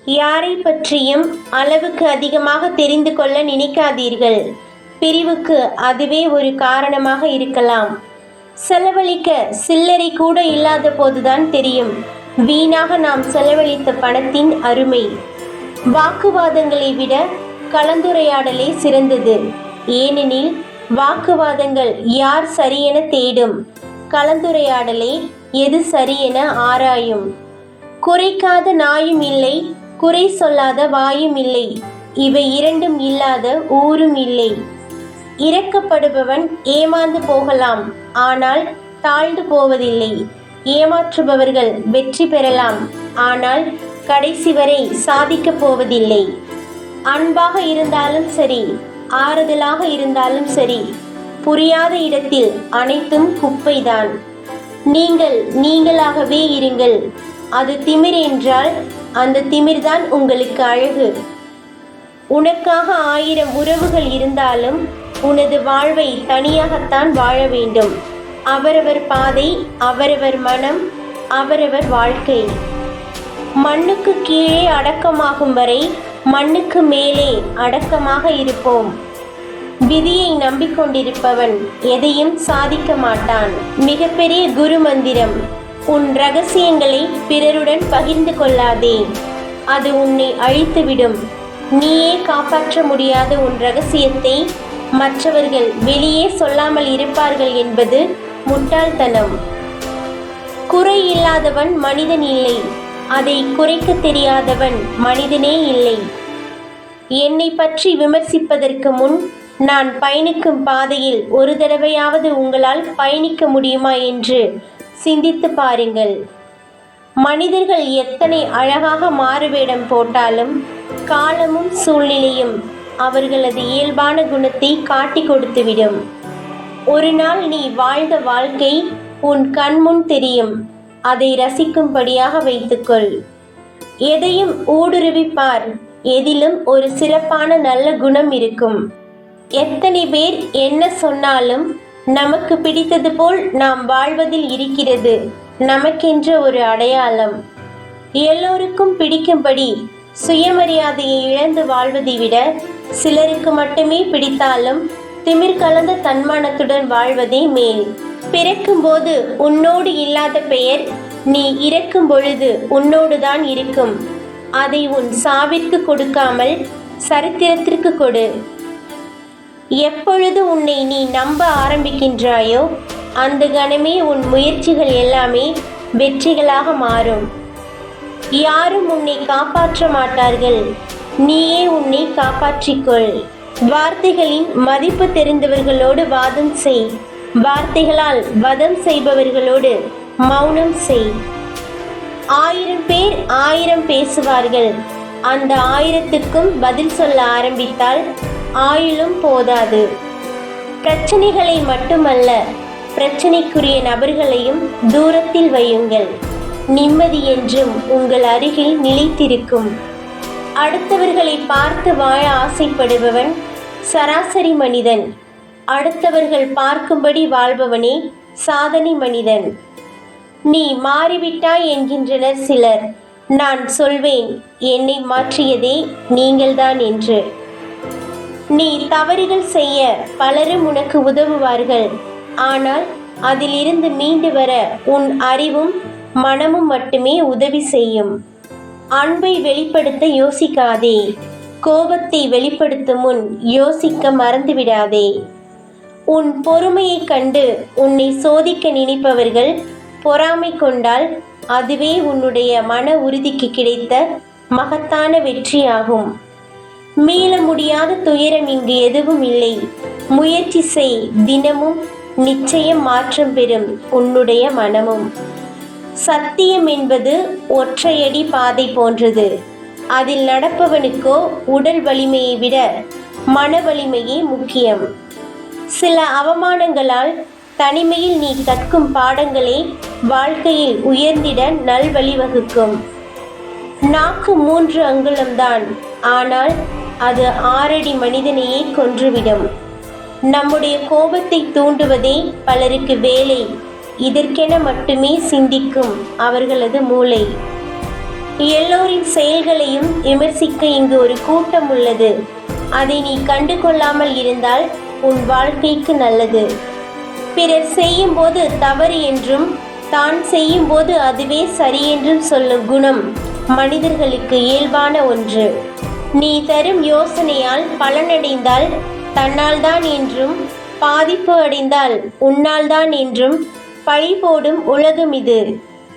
யாரை பற்றியும் அளவுக்கு அதிகமாக தெரிந்து கொள்ள நினைக்காதீர்கள். பிரிவுக்கு அதுவே ஒரு காரணமாக இருக்கலாம். செலவழிக்க சில்லறை கூட இல்லாத போதுதான் தெரியும் வீணாக நாம் செலவழித்த பணத்தின் அருமை. வாக்குவாதங்களை விட கலந்துரையாடலே சிறந்தது. ஏனெனில் வாக்குவாதங்கள் யார் சரியென தேடும், கலந்துரையாடலே எது சரியென ஆராயும். குறைக்காத நாயும் இல்லை, குறை சொல்லாத வாயும் இல்லை, இவை இரண்டும் இல்லாத ஊரும் இல்லை. இரக்கப்படுபவன் ஏமாந்து போகலாம், ஆனால் தாழ்ந்து போவதில்லை. ஏமாற்றுபவர்கள் வெற்றி பெறலாம், ஆனால் கடைசி வரை சாதிக்கப் போவதில்லை. அன்பாக இருந்தாலும் சரி, ஆறுதலாக இருந்தாலும் சரி, புரியாத இடத்தில் அனைத்தும் குப்பைதான். நீங்கள் நீங்களாகவே இருங்கள். அது திமிர் என்றால் அந்த திமிர்தான் உங்களுக்கு அழகு. உனக்காக 1000 உறவுகள் இருந்தாலும் உனது வாழ்வை தனியாகத்தான் வாழ வேண்டும். அவரவர் பாதை, அவரவர் மனம், அவரவர் வாழ்க்கை. மண்ணுக்கு கீழே அடக்கமாகும் வரை மண்ணுக்கு மேலே அடக்கமாக இருப்போம். விதியை நம்பிக்கொண்டிருப்பவன் எதையும் சாதிக்க மாட்டான். மிகப்பெரிய குரு மந்திரம்: உன் ரகசியங்களை பிறருடன் பகிர்ந்து கொள்ளாதே, அது உன்னை அழித்துவிடும். நீயே காப்பாற்ற முடியாத உன் ரகசியத்தை மற்றவர்கள் வெளியே சொல்லாமல் இருப்பார்கள் என்பது முட்டாள்தனம். குறை இல்லாதவன் மனிதன் இல்லை, அதை குறைக்க தெரியாதவன் மனிதனே இல்லை. என்னை பற்றி விமர்சிப்பதற்கு முன் நான் பயணிக்கும் பாதையில் ஒரு தடவையாவது உங்களால் பயணிக்க முடியுமா என்று சிந்தித்து பாருங்கள். மனிதர்கள் எத்தனை அழகாக மாறுவேடம் போட்டாலும் காலமும் சூழ்நிலையும் அவர்களது இயல்பான குணத்தை காட்டி கொடுத்துவிடும். ஒரு நாள் நீ வாழ்ந்த வாழ்க்கை உன் கண்முன் தெரியும். அதை ரசிக்கும்படியாக வைத்துக்கொள். எதையும் ஊடுருவிப்பார். எதிலும் ஒரு சிறப்பான நல்ல குணம் இருக்கும். எத்தனை பேர் என்ன சொன்னாலும் நமக்கு பிடித்தது போல் நாம் வாழ்வதில் இருக்கிறது நமக்கென்ற ஒரு அடையாளம். எல்லோருக்கும் பிடிக்கும்படி சுயமரியாதையை இழந்து வாழ்வதை விட சிலருக்கு மட்டுமே பிடித்தாலும் திமிர் கலந்த தன்மானத்துடன் வாழ்வதே மேல். பிறக்கும்போது உன்னோடு இல்லாத பெயர் நீ இறக்கும் பொழுது உன்னோடுதான் இருக்கும். அதை உன் சாவிற்கு கொடுக்காமல் சரித்திரத்திற்கு கொடு. எப்பொழுது உன்னை நீ நம்ப ஆரம்பிக்கின்றாயோ அந்த கணமே உன் முயற்சிகள் எல்லாமே வெற்றிகளாக மாறும். யாரும் உன்னை காப்பாற்ற மாட்டார்கள், நீயே உன்னை காப்பாற்றிக்கொள். வார்த்தைகளின் மதிப்பு தெரிந்தவர்களோடு வாதம் செய். வார்த்தைகளால் வதம் செய்பவர்களோடு மௌனம் செய். 1000 பேர் 1000 பேசுவார்கள். அந்த 1000க்கும் பதில் சொல்ல ஆரம்பித்தால் ஆயுளும் போதாது. பிரச்சனைகளை மட்டுமல்ல, பிரச்சனைக்குரிய நபர்களையும் தூரத்தில் வையுங்கள். நிம்மதி என்றும் உங்கள் அருகில் நிலைத்திருக்கும். அடுத்தவர்களை பார்த்து வாழ ஆசைப்படுபவன் சராசரி மனிதன். அடுத்தவர்கள் பார்க்கும்படி வாழ்பவனே சாதனை மனிதன். நீ மாறிவிட்டாய் என்கின்றனர் சிலர். நான் சொல்வேன், என்னை மாற்றியதே நீங்கள்தான் என்று. நீ தவறுகள் செய்ய பலரும் உனக்கு உதவுவார்கள். ஆனால் அதிலிருந்து மீண்டு வர உன் அறிவும் மனமும் மட்டுமே உதவி செய்யும். அன்பை வெளிப்படுத்த யோசிக்காதே. கோபத்தை வெளிப்படுத்தும் முன் யோசிக்க மறந்துவிடாதே. உன் பொறுமையை கண்டு உன்னை சோதிக்க நினைப்பவர்கள் பொறாமை கொண்டால் அதுவே உன்னுடைய மன உறுதிக்கு கிடைத்த மகத்தான வெற்றியாகும். மீள முடியாத துயரம் இங்கு எதுவும் இல்லை. முயற்சி செய், தினமும் நிச்சயம் மாற்றம் பெறும் உன்னுடைய மனமும். சத்தியம் என்பது ஒற்றையடி பாதை போன்றது. அதில் நடப்பவனுக்கோ உடல் வலிமையை விட மன வலிமையே முக்கியம். சில அவமானங்களால் தனிமையில் நீ கற்கும் பாடங்களே வாழ்க்கையில் உயர்ந்திட நல்வழி வகுக்கும். நாக்கு 3 அங்குலம்தான், ஆனால் அது 6 அடி மனிதனையே கொன்றுவிடும். நம்முடைய கோபத்தை தூண்டுவதே பலருக்கு வேலை. இதற்கென மட்டுமே சிந்திக்கும் அவர்களது மூளை. எல்லோரின் செயல்களையும் விமர்சிக்க இங்கு ஒரு கூட்டம் உள்ளது. அதை நீ கண்டு கொள்ளாமல் இருந்தால் உன் வாழ்க்கைக்கு நல்லது. பிறர் செய்யும் போது தவறு என்றும் தான் செய்யும் போது அதுவே சரி என்றும் சொல்லும் குணம் மனிதர்களுக்கு இயல்பான ஒன்று. நீ தரும் யோசனையால் பலனடைந்தால் தன்னால் தான் என்றும், பாதிப்பு அடைந்தால் உன்னால் தான் என்றும் பழி போடும் உலகம் இது.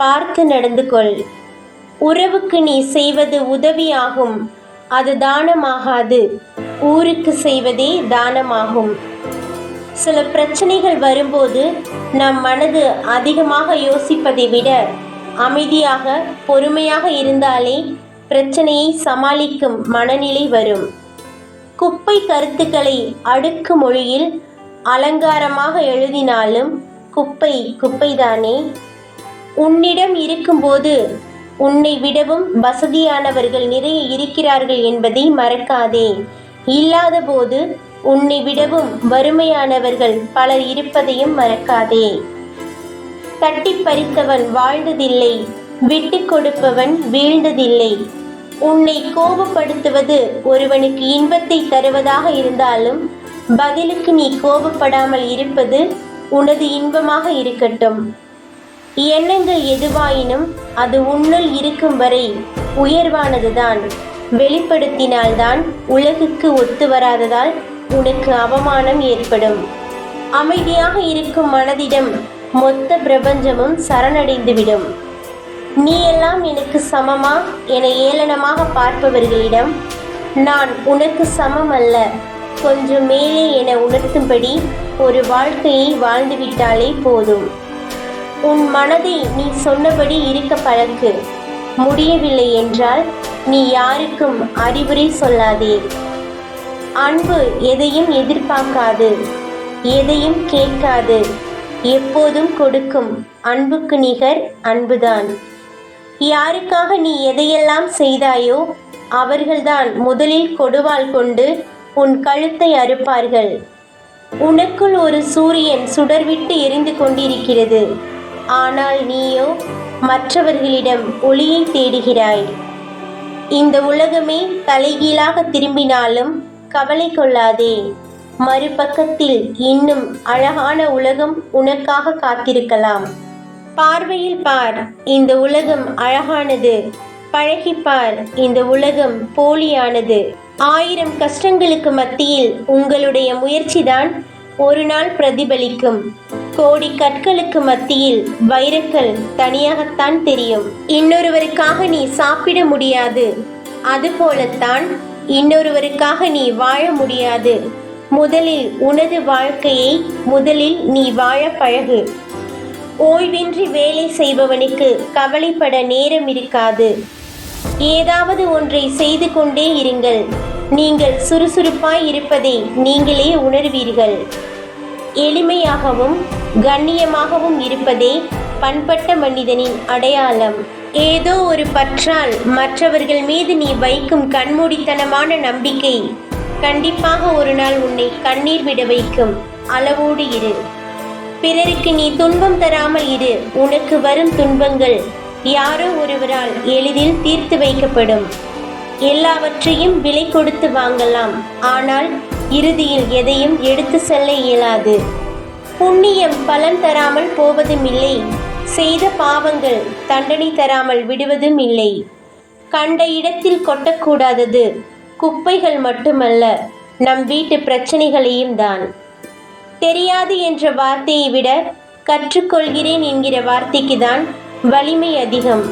பார்த்து நடந்து கொள். உறவுக்கு நீ செய்வது உதவியாகும், அது தானமாகாது. ஊருக்கு செய்வதே தானமாகும். சில பிரச்சனைகள் வரும்போது நம் மனது அதிகமாக யோசிப்பதை விட அமைதியாக பொறுமையாக இருந்தாலே பிரச்சனையை சமாளிக்கும் மனநிலை வரும். குப்பை கருத்துக்களை அடுக்கு மொழியில் அலங்காரமாக எழுதினாலும் குப்பை குப்பைதானே. உன்னிடம் இருக்கும்போது உன்னை விடவும் வசதியானவர்கள் நிறைய இருக்கிறார்கள் என்பதை மறக்காதே. இல்லாத போது உன்னை விடவும் வறுமையானவர்கள் பலர் இருப்பதையும் மறக்காதே. தட்டி பறித்தவன் வாழ்ந்ததில்லை, விட்டு கொடுப்பவன் வீழ்ந்ததில்லை. உன்னை கோபப்படுத்துவது ஒருவனுக்கு இன்பத்தை தருவதாக இருந்தாலும் பதிலுக்கு நீ கோபப்படாமல் இருப்பது உனது இன்பமாக இருக்கட்டும். எண்ணங்கள் எதுவாயினும் அது உன்னுள் இருக்கும் வரை உயர்வானதுதான். வெளிப்படுத்தினால்தான் உலகுக்கு ஒத்து வராததால் உனக்கு அவமானம் ஏற்படும். அமைதியாக இருக்கும் மனதிடம் மொத்த பிரபஞ்சமும் சரணடைந்துவிடும். நீ எல்லாம் எனக்கு சமமா என ஏளனமாக பார்ப்பவர்களிடம் நான் உனக்கு சமம் அல்ல, கொஞ்சம் மேலே என உணர்த்தும்படி ஒரு வாழ்க்கையை வாழ்ந்துவிட்டாலே போதும். உன் மனதை நீ சொன்னபடி இருக்க பழக்கு. முடியவில்லை என்றால் நீ யாருக்கும் அறிவுரை சொல்லாதே. அன்பு எதையும் எதிர்பார்க்காது, எதையும் கேட்காது, எப்போதும் கொடுக்கும். அன்புக்கு நிகர் அன்புதான். யாருக்காக நீ எதையெல்லாம் செய்தாயோ அவர்கள்தான் முதலில் கொடுவாள் கொண்டு உன் கழுத்தை அறுப்பார்கள். உனக்குள் ஒரு சூரியன் சுடர்விட்டு எரிந்து கொண்டிருக்கிறது. ஆனால் நீயோ மற்றவர்களிடம் ஒளியை தேடுகிறாய். இந்த உலகமே தலைகீழாக திரும்பினாலும் கவலை கொள்ளாதே. மறுபக்கத்தில் இன்னும் அழகான உலகம் உனக்காக காத்திருக்கலாம். பார்வையில் பார், இந்த உலகம் அழகானது. பழகிப்பார், இந்த உலகம் போலியானது. 1000 கஷ்டங்களுக்கு மத்தியில் உங்களுடைய முயற்சிதான் ஒரு நாள் பிரதிபலிக்கும். கோடி கற்களுக்கு மத்தியில் வைரக்கல் தனியாகத்தான் தெரியும். இன்னொருவருக்காக நீ சாப்பிட முடியாது, அதுபோலத்தான் இன்னொருவருக்காக நீ வாழ முடியாது. முதலில் உனது வாழ்க்கையை முதலில் நீ வாழ பழகு. ஓய்வின்றி வேலை செய்பவனுக்கு கவலைப்பட நேரம் இருக்காது. ஏதாவது ஒன்றை செய்து கொண்டே இருங்கள். நீங்கள் சுறுசுறுப்பாய் இருப்பதை நீங்களே உணர்வீர்கள். எளிமையாகவும் கண்ணியமாகவும் இருப்பதே பண்பட்ட மனிதனின் அடையாளம். ஏதோ ஒரு பற்றால் மற்றவர்கள் மீது நீ வைக்கும் கண்மூடித்தனமான நம்பிக்கை கண்டிப்பாக ஒரு நாள் உன்னை கண்ணீர் விட வைக்கும். அளவோடு இரு. பிறருக்கு நீ துன்பம் தராமல் இரு. உனக்கு வரும் துன்பங்கள் யாரோ ஒருவரால் எளிதில் தீர்த்து வைக்கப்படும். எல்லாவற்றையும் விலை கொடுத்து வாங்கலாம், ஆனால் இறுதியில் எதையும் எடுத்து செல்ல இயலாது. புண்ணியம் பலன் தராமல் போவதும் இல்லை, செய்த பாவங்கள் தண்டனை தராமல் விடுவதும் இல்லை. கண்ட இடத்தில் கொட்டக்கூடாதது குப்பைகள் மட்டுமல்ல, நம் வீட்டு பிரச்சனைகளையும் தான். தெரியாது என்ற வார்த்தையை விட கற்றுக்கொள்கிறேன் என்கிற வார்த்தைக்கு தான் வலிமை அதிகம்.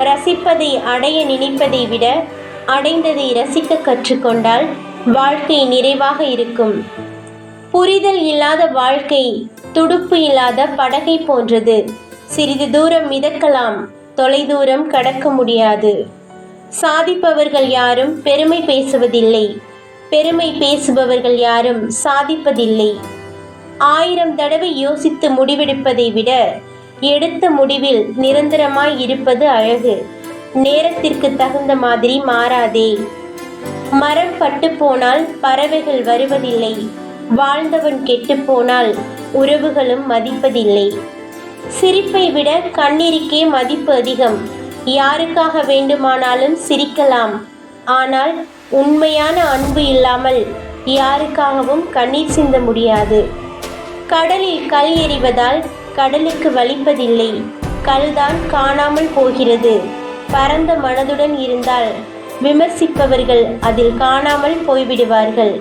ரசிப்பதை அடைய நினைப்பதை விட அடைந்ததை ரசிக்க கற்றுக்கொண்டால் வாழ்க்கை நிறைவாக இருக்கும். புரிதல் இல்லாத வாழ்க்கை துடுப்பு இல்லாத படகை போன்றது. சிறிது தூரம் மிதக்கலாம், தொலைதூரம் கடக்க முடியாது. சாதிப்பவர்கள் யாரும் பெருமை பேசுவதில்லை, பெருமை பேசுபவர்கள் யாரும் சாதிப்பதில்லை. 1000 தடவை யோசித்து முடிவெடுப்பதை விட எடுத்த முடிவில் நிரந்தரமாய் இருப்பது அழகு. நேரத்திற்கு தகுந்த மாதிரி மாறாதே. மரம் பட்டு போனால் பறவைகள் வருவதில்லை, வாழ்ந்தவன் கெட்டு போனால் உறவுகளும் மதிப்பதில்லை. சிரிப்பை விட கண்ணீருக்கே மதிப்பு அதிகம். யாருக்காக வேண்டுமானாலும் சிரிக்கலாம், ஆனால் உண்மையான அன்பு இல்லாமல் யாருக்காகவும் கண்ணீர் சிந்த முடியாது. கடலில் கல் எறிவதால் கடலுக்கு வலிப்பதில்லை, கல்தான் காணாமல் போகிறது. பரந்த மனதுடன் இருந்தால் விமர்சிப்பவர்கள் அதில் காணாமல் போய்விடுவார்கள்.